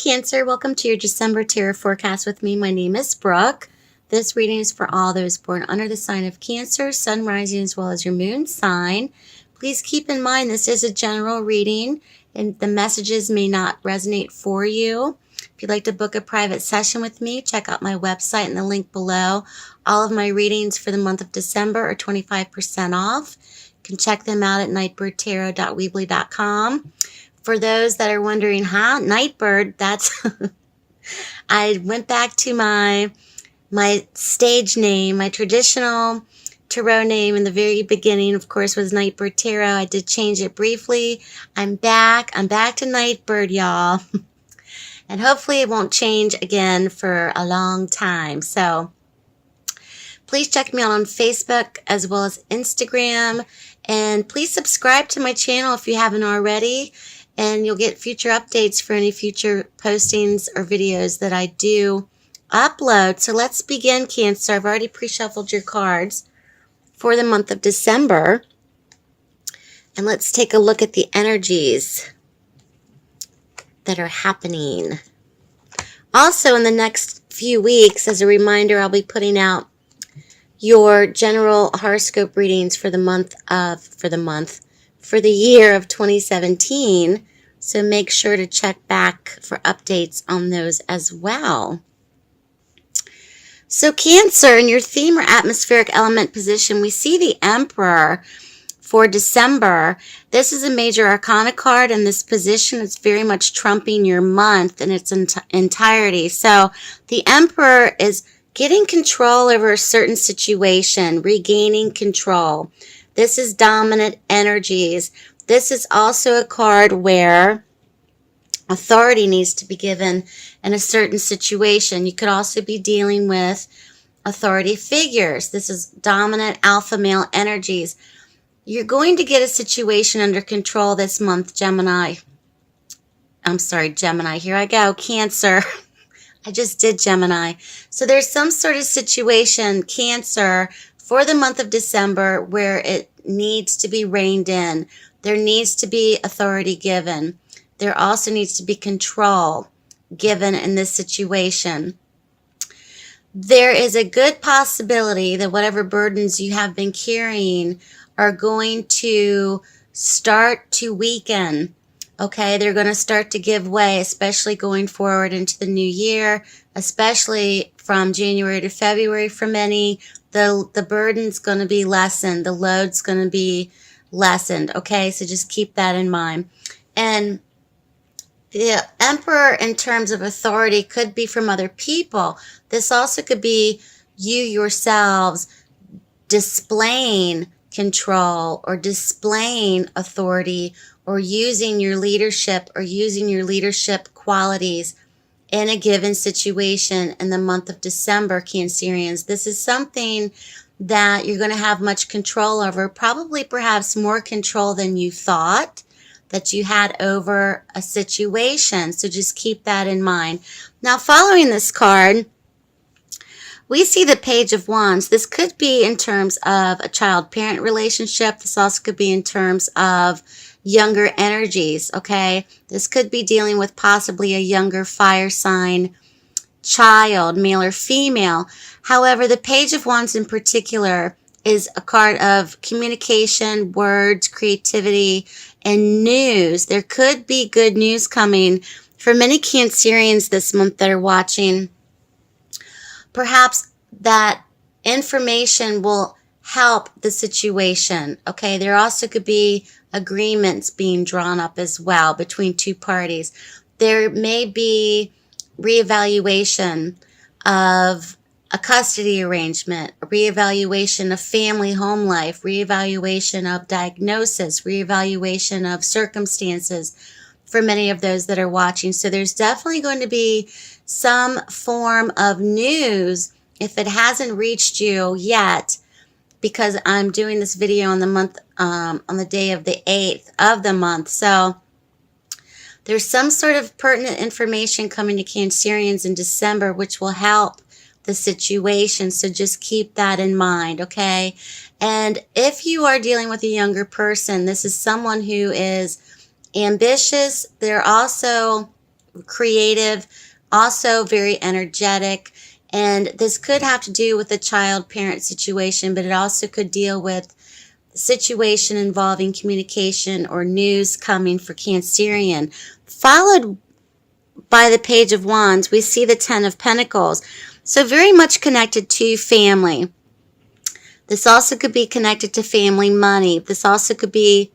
Cancer. Welcome to your December Tarot forecast with me. My name is Brooke. This reading is for all those born under the sign of Cancer, Sun rising, as well as your moon sign. Please keep in mind this is a general reading and the messages may not resonate for you. If you'd like to book a private session with me, check out my website in the link below. All of my readings for the month of December are 25% off. You can check them out at nightbirdtarot.weebly.com. For those that are wondering, Nightbird, that's I went back to my stage name. My traditional tarot name in the very beginning, of course, was Nightbird Tarot. I did change it briefly. I'm back to Nightbird, y'all. And hopefully it won't change again for a long time. So please check me out on Facebook as well as Instagram. And please subscribe to my channel if you haven't already. And you'll get future updates for any future postings or videos that I do upload. So let's begin, Cancer. I've already pre-shuffled your cards for the month of December. And let's take a look at the energies that are happening. Also, in the next few weeks, as a reminder, I'll be putting out your general horoscope readings for the year of 2017. So make sure to check back for updates on those as well. So Cancer, in your theme or atmospheric element position, we see the Emperor for December. This is a major arcana card, and this position is very much trumping your month in its entirety. So the Emperor is getting control over a certain situation, regaining control. This is dominant energies. This is also a card where authority needs to be given in a certain situation. You could also be dealing with authority figures. This is dominant alpha male energies. You're going to get a situation under control this month, Gemini. I'm sorry, Gemini. Here I go. Cancer. I just did Gemini. So there's some sort of situation, Cancer, for the month of December where it needs to be reined in. There needs to be authority given. There also needs to be control given in this situation. There is a good possibility that whatever burdens you have been carrying are going to start to weaken. Okay, they're going to start to give way, especially going forward into the new year, especially from January to February for many. The burden's going to be lessened. The load's going to be lessened. Okay, so just keep that in mind. And the Emperor, in terms of authority, could be from other people. This also could be you yourselves displaying control or displaying authority or using your leadership qualities in a given situation in the month of December, Cancerians. This is something that you're going to have much control over, probably perhaps more control than you thought that you had over a situation. So just keep that in mind. Now, following this card, we see the Page of Wands. This could be in terms of a child-parent relationship. This also could be in terms of younger energies, okay? This could be dealing with possibly a younger fire sign child, male or female. However, the Page of Wands in particular is a card of communication, words, creativity, and news. There could be good news coming for many Cancerians this month that are watching. Perhaps that information will help the situation, okay? There also could be agreements being drawn up as well between two parties. There may be reevaluation of a custody arrangement, a reevaluation of family home life, reevaluation of diagnosis, reevaluation of circumstances for many of those that are watching. So there's definitely going to be some form of news if it hasn't reached you yet, because I'm doing this video on the day of the 8th of the month. So there's some sort of pertinent information coming to Cancerians in December which will help the situation. So just keep that in mind, okay? And if you are dealing with a younger person, this is someone who is ambitious. They're also creative, also very energetic. And this could have to do with the child-parent situation, but it also could deal with the situation involving communication or news coming for Cancerian. Followed by the Page of Wands, we see the Ten of Pentacles. So very much connected to family. This also could be connected to family money. This also could be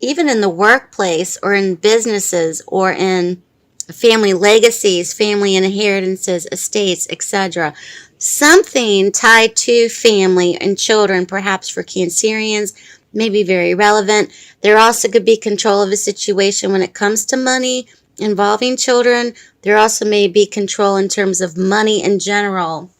even in the workplace or in businesses or in family legacies, family inheritances, estates, etc. Something tied to family and children, perhaps for Cancerians, may be very relevant. There also could be control of a situation when it comes to money involving children. There also may be control in terms of money in general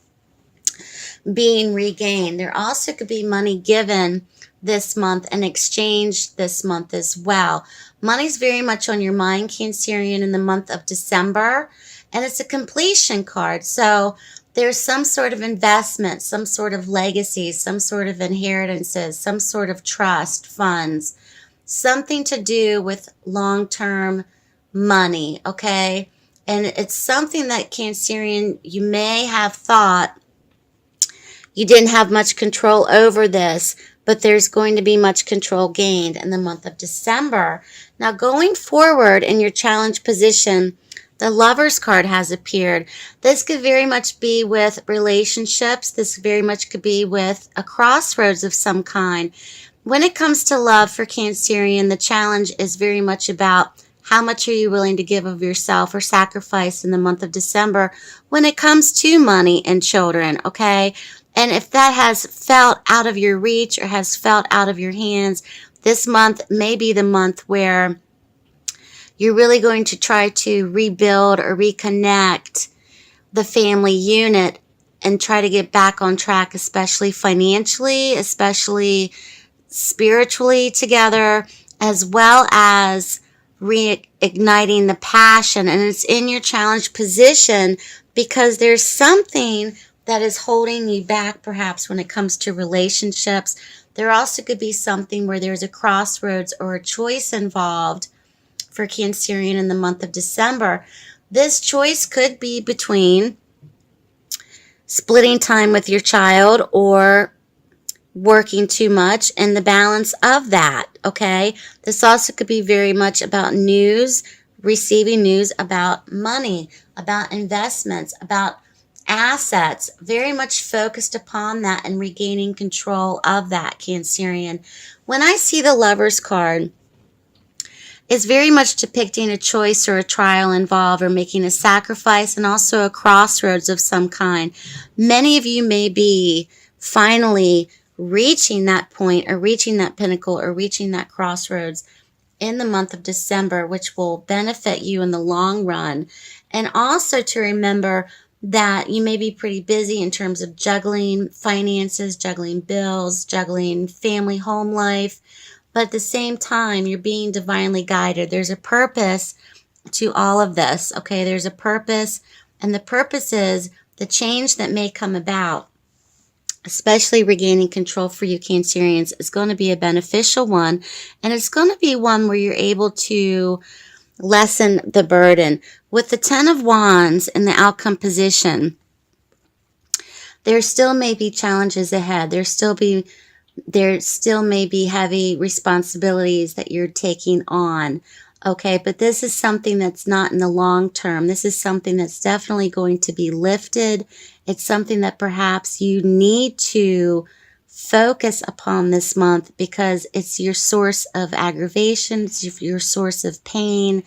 being regained. There also could be money given this month and exchange this month as well. Money's very much on your mind, Cancerian, in the month of December, and it's a completion card. So there's some sort of investment, some sort of legacy, some sort of inheritances, some sort of trust, funds, something to do with long-term money, okay? And it's something that, Cancerian, you may have thought you didn't have much control over this, but there's going to be much control gained in the month of December. Now, going forward in your challenge position, the Lover's card has appeared. This could very much be with relationships. This very much could be with a crossroads of some kind. When it comes to love for Cancerian, the challenge is very much about how much are you willing to give of yourself or sacrifice in the month of December when it comes to money and children, okay? And if that has felt out of your reach or has felt out of your hands, this month may be the month where you're really going to try to rebuild or reconnect the family unit and try to get back on track, especially financially, especially spiritually together, as well as reigniting the passion. And it's in your challenge position because there's something that is holding you back, perhaps when it comes to relationships. There also could be something where there's a crossroads or a choice involved for Cancerian in the month of December. This choice could be between splitting time with your child or working too much and the balance of that, okay? This also could be very much about news, receiving news about money, about investments, about assets, very much focused upon that and regaining control of that, Cancerian. When I see the Lover's card, it's very much depicting a choice or a trial involved or making a sacrifice and also a crossroads of some kind. Many of you may be finally reaching that point or reaching that pinnacle or reaching that crossroads in the month of December, which will benefit you in the long run. And also to remember that you may be pretty busy in terms of juggling finances, juggling bills, juggling family home life, but at the same time, you're being divinely guided. There's a purpose to all of this, okay? There's a purpose, and the purpose is the change that may come about, especially regaining control for you Cancerians, is going to be a beneficial one, and it's going to be one where you're able to lessen the burden. With the Ten of Wands in the outcome position, there still may be challenges ahead. There still may be heavy responsibilities that you're taking on. Okay, but this is something that's not in the long term. This is something that's definitely going to be lifted. It's something that perhaps you need to focus upon this month because it's your source of aggravation, it's your source of pain,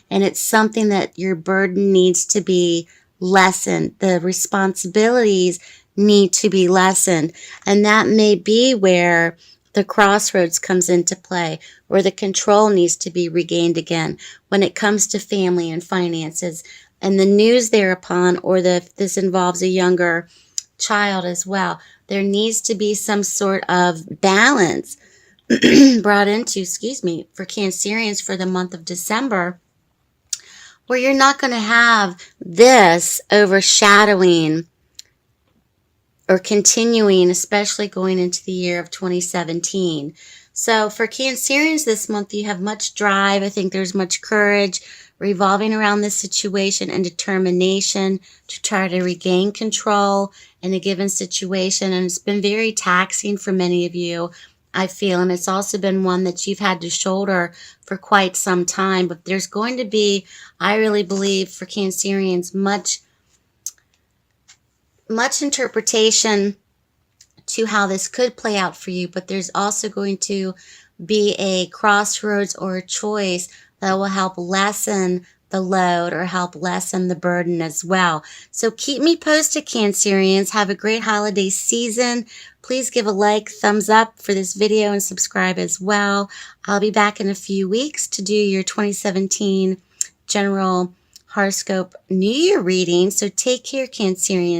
and it's something that your burden needs to be lessened. The responsibilities need to be lessened, and that may be where the crossroads comes into play, where the control needs to be regained again when it comes to family and finances and the news thereupon, or if this involves a younger child as well. There needs to be some sort of balance brought into, for Cancerians for the month of December, where you're not going to have this overshadowing or continuing, especially going into the year of 2017. So for Cancerians this month, you have much drive. I think there's much courage, revolving around this situation and determination to try to regain control in a given situation. And it's been very taxing for many of you, I feel, and it's also been one that you've had to shoulder for quite some time. But there's going to be, I really believe, for Cancerians, much interpretation to how this could play out for you, but there's also going to be a crossroads or a choice that will help lessen the load or help lessen the burden as well. So keep me posted, Cancerians. Have a great holiday season. Please give a like, thumbs up for this video, and subscribe as well. I'll be back in a few weeks to do your 2017 general horoscope New Year reading. So take care, Cancerians.